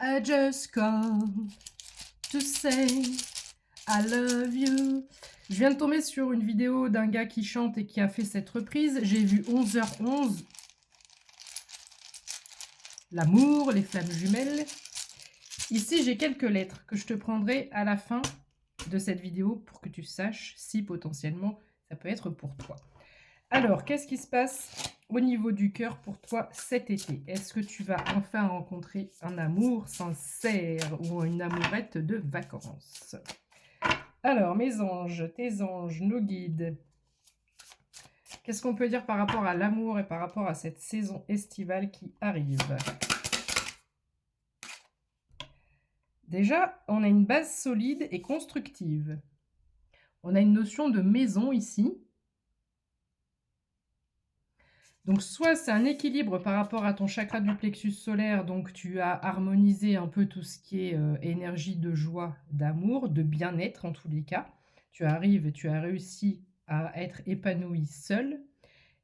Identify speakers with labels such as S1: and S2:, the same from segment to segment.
S1: I just call to say I love you. Je viens de tomber sur une vidéo d'un gars qui chante et qui a fait cette reprise. J'ai vu 11h11. L'amour, les flammes jumelles. Ici, j'ai quelques lettres que je te prendrai à la fin de cette vidéo pour que tu saches si potentiellement ça peut être pour toi. Alors, qu'est-ce qui se passe au niveau du cœur pour toi cet été? Est-ce que tu vas enfin rencontrer un amour sincère ou une amourette de vacances? Alors, mes anges, tes anges, nos guides, qu'est-ce qu'on peut dire par rapport à l'amour et par rapport à cette saison estivale qui arrive? Déjà, on a une base solide et constructive. On a une notion de maison ici. Donc, soit c'est un équilibre par rapport à ton chakra du plexus solaire, donc tu as harmonisé un peu tout ce qui est énergie de joie, d'amour, de bien-être en tous les cas. Tu arrives, tu as réussi à être épanoui seul.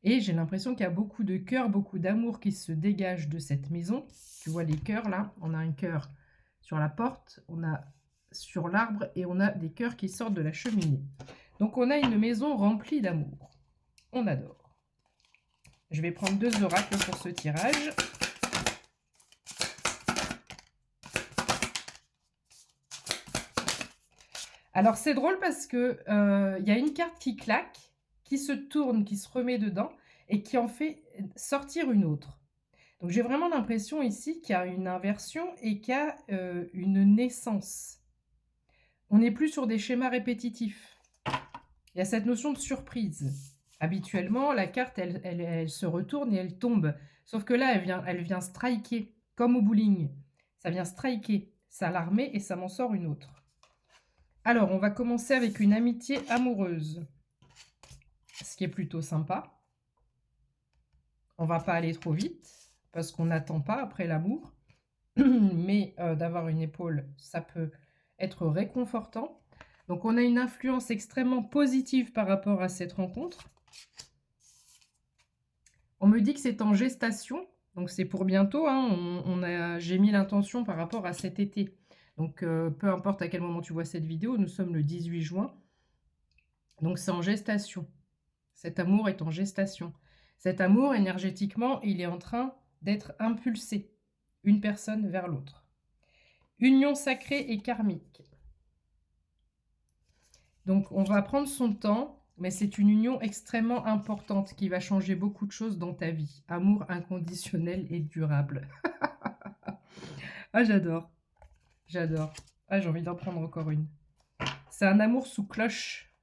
S1: Et j'ai l'impression qu'il y a beaucoup de cœur, beaucoup d'amour qui se dégage de cette maison. Tu vois les cœurs là, on a un cœur sur la porte, on a sur l'arbre et on a des cœurs qui sortent de la cheminée. Donc on a une maison remplie d'amour. On adore. Je vais prendre 2 oracles pour ce tirage. Alors c'est drôle parce que y a une carte qui claque, qui se tourne, qui se remet dedans et qui en fait sortir une autre. Donc j'ai vraiment l'impression ici qu'il y a une inversion et qu'il y a une naissance. On n'est plus sur des schémas répétitifs. Il y a cette notion de surprise. Habituellement, la carte, elle se retourne et elle tombe. Sauf que là, elle vient striker, comme au bowling. Ça vient striker, ça l'armée et ça m'en sort une autre. Alors, on va commencer avec une amitié amoureuse. Ce qui est plutôt sympa. On va pas aller trop vite, parce qu'on n'attend pas après l'amour. Mais d'avoir une épaule, ça peut être réconfortant. Donc, on a une influence extrêmement positive par rapport à cette rencontre. On me dit que c'est en gestation, donc c'est pour bientôt. Hein, j'ai mis l'intention par rapport à cet été. Donc, peu importe à quel moment tu vois cette vidéo, nous sommes le 18 juin. Donc, c'est en gestation. Cet amour est en gestation. Cet amour, énergétiquement, il est en train d'être impulsé, une personne vers l'autre. Union sacrée et karmique. Donc, on va prendre son temps, mais c'est une union extrêmement importante qui va changer beaucoup de choses dans ta vie. Amour inconditionnel et durable. Ah, j'adore. J'adore. Ah, j'ai envie d'en prendre encore une. C'est un amour sous cloche.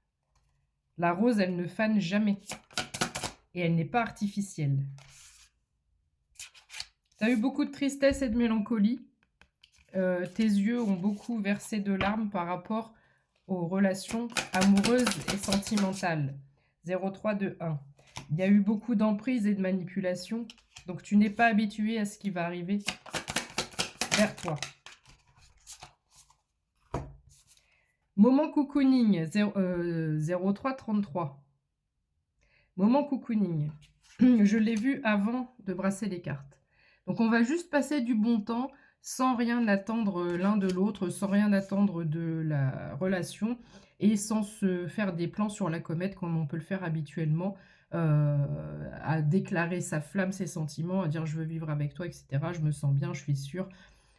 S1: La rose, elle ne fane jamais. Et elle n'est pas artificielle. Tu as eu beaucoup de tristesse et de mélancolie. Tes yeux ont beaucoup versé de larmes par rapport aux relations amoureuses et sentimentales. 0,321. Il y a eu beaucoup d'emprise et de manipulation. Donc, tu n'es pas habitué à ce qui va arriver vers toi. Moment cocooning, 0333. Moment cocooning. Je l'ai vu avant de brasser les cartes. Donc, on va juste passer du bon temps sans rien attendre l'un de l'autre, sans rien attendre de la relation et sans se faire des plans sur la comète comme on peut le faire habituellement, à déclarer sa flamme, ses sentiments, à dire je veux vivre avec toi, etc. Je me sens bien, je suis sûre.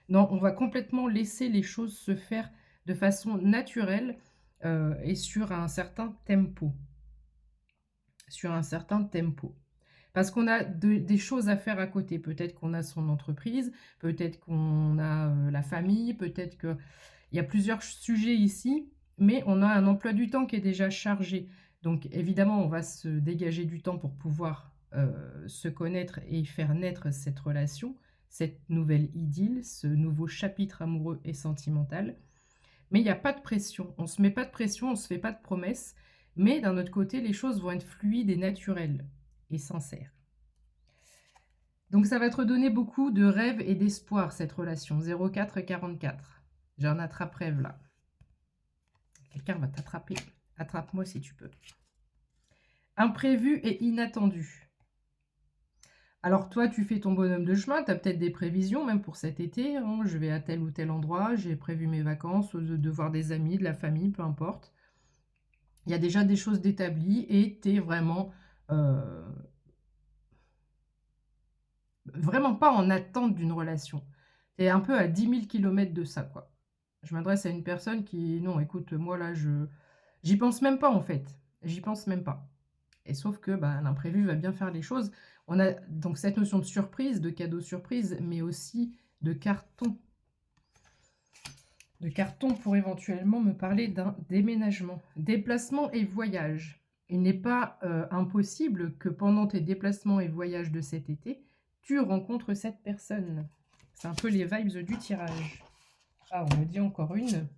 S1: Non, on va complètement laisser les choses se faire de façon naturelle et sur un certain tempo. Sur un certain tempo. Parce qu'on a des choses à faire à côté. Peut-être qu'on a son entreprise, peut-être qu'on a la famille, peut-être qu'il y a plusieurs sujets ici, mais on a un emploi du temps qui est déjà chargé. Donc évidemment, on va se dégager du temps pour pouvoir se connaître et faire naître cette relation, cette nouvelle idylle, ce nouveau chapitre amoureux et sentimental. Mais il n'y a pas de pression. On ne se met pas de pression, on ne se fait pas de promesses. Mais d'un autre côté, les choses vont être fluides et naturelles et sincères. Donc ça va te redonner beaucoup de rêves et d'espoir, cette relation. 0444. J'ai un attrape-rêve là. Quelqu'un va t'attraper. Attrape-moi si tu peux. Imprévu et inattendu. Alors toi, tu fais ton bonhomme de chemin, tu as peut-être des prévisions même pour cet été, hein. Je vais à tel ou tel endroit, j'ai prévu mes vacances, de voir des amis, de la famille, peu importe. Il y a déjà des choses d'établies et tu es vraiment pas en attente d'une relation. Tu es un peu à 10 000 km de ça, quoi. Je m'adresse à une personne qui, non, écoute, moi là, j'y pense même pas en fait. J'y pense même pas. Et sauf que bah, l'imprévu va bien faire les choses. On a donc cette notion de surprise, de cadeau surprise, mais aussi de carton. De carton pour éventuellement me parler d'un déménagement. Déplacement et voyage. Il n'est pas impossible que pendant tes déplacements et voyages de cet été, tu rencontres cette personne. C'est un peu les vibes du tirage. Ah, on me dit encore une.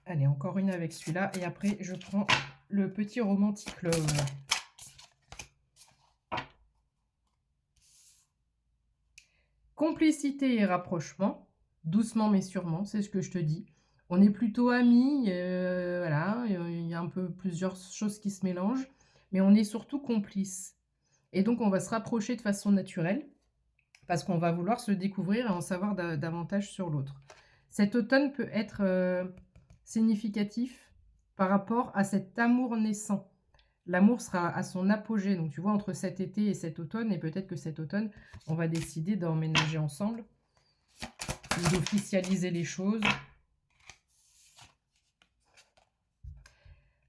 S1: Allez, encore une avec celui-là. Et après, je prends le petit romantique love. Complicité et rapprochement. Doucement mais sûrement, c'est ce que je te dis. On est plutôt amis, voilà, il y a un peu plusieurs choses qui se mélangent, mais on est surtout complices. Et donc, on va se rapprocher de façon naturelle, parce qu'on va vouloir se découvrir et en savoir davantage sur l'autre. Cet automne peut être significatif par rapport à cet amour naissant. L'amour sera à son apogée, donc tu vois, entre cet été et cet automne, et peut-être que cet automne, on va décider d'emménager ensemble, d'officialiser les choses.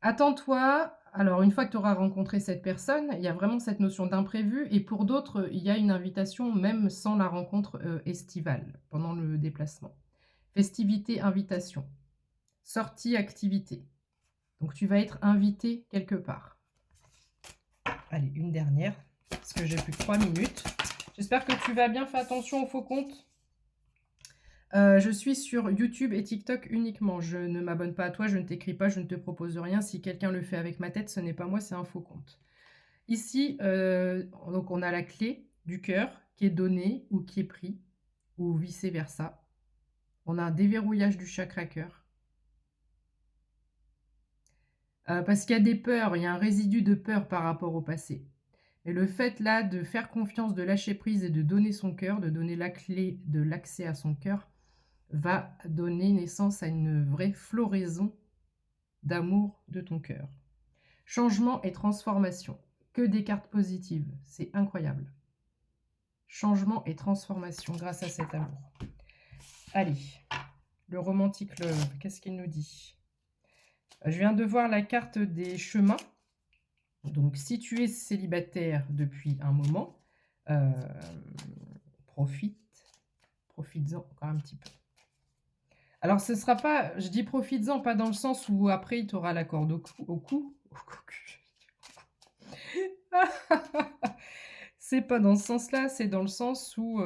S1: Attends-toi, alors une fois que tu auras rencontré cette personne, il y a vraiment cette notion d'imprévu, et pour d'autres, il y a une invitation même sans la rencontre estivale, pendant le déplacement. Festivité, invitation. Sortie, activité. Donc tu vas être invité quelque part. Allez, une dernière, parce que j'ai plus que 3 minutes. J'espère que tu vas bien, fais attention aux faux comptes. Je suis sur YouTube et TikTok uniquement. Je ne m'abonne pas à toi, je ne t'écris pas, je ne te propose rien. Si quelqu'un le fait avec ma tête, ce n'est pas moi, c'est un faux compte. Ici, donc on a la clé du cœur qui est donnée ou qui est pris, ou vice-versa. On a un déverrouillage du chakra cœur. Parce qu'il y a des peurs, il y a un résidu de peur par rapport au passé. Et le fait là de faire confiance, de lâcher prise et de donner son cœur, de donner la clé de l'accès à son cœur, va donner naissance à une vraie floraison d'amour de ton cœur. Changement et transformation. Que des cartes positives. C'est incroyable. Changement et transformation grâce à cet amour. Allez, le romantique love, qu'est-ce qu'il nous dit? Je viens de voir la carte des chemins. Donc, si tu es célibataire depuis un moment, profites-en encore un petit peu. Alors, ce sera pas, je dis profites-en, pas dans le sens où après, il t'aura la corde au cou. C'est pas dans ce sens-là, c'est dans le sens où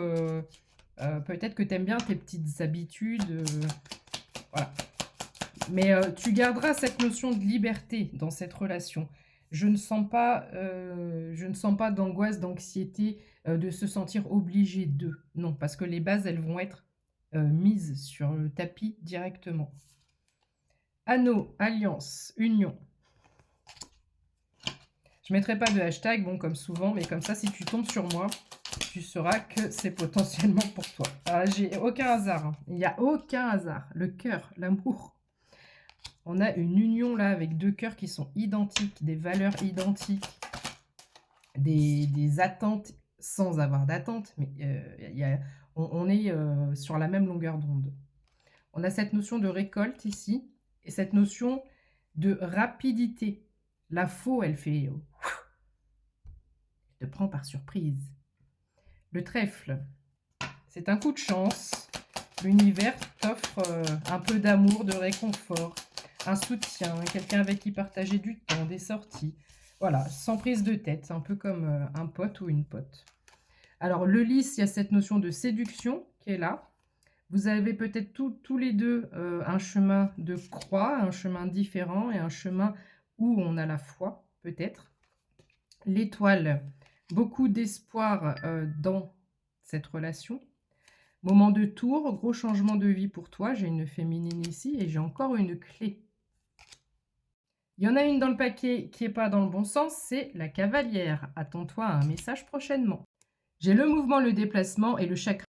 S1: peut-être que tu aimes bien tes petites habitudes. Voilà. Mais tu garderas cette notion de liberté dans cette relation. Je ne sens pas d'angoisse, d'anxiété, de se sentir obligé de. Non, parce que les bases, elles vont être mises sur le tapis directement. Anneau, alliance, union. Je ne mettrai pas de hashtag, bon, comme souvent, mais comme ça, si tu tombes sur moi, tu sauras que c'est potentiellement pour toi. Ah, j'ai aucun hasard. Hein. Il n'y a aucun hasard. Le cœur, l'amour. On a une union là avec deux cœurs qui sont identiques, des valeurs identiques, des attentes sans avoir d'attente, mais on est sur la même longueur d'onde. On a cette notion de récolte ici, et cette notion de rapidité. La faux, elle fait... elle te prend par surprise. Le trèfle, c'est un coup de chance. L'univers t'offre un peu d'amour, de réconfort, un soutien, quelqu'un avec qui partager du temps, des sorties. Voilà, sans prise de tête, un peu comme un pote ou une pote. Alors, le lys, il y a cette notion de séduction qui est là. Vous avez peut-être tous les deux un chemin de croix, un chemin différent et un chemin où on a la foi, peut-être. L'étoile, beaucoup d'espoir dans cette relation. Moment de tour, gros changement de vie pour toi. J'ai une féminine ici et j'ai encore une clé. Il y en a une dans le paquet qui n'est pas dans le bon sens, c'est la cavalière. Attends-toi à un message prochainement. J'ai le mouvement, le déplacement et le chakra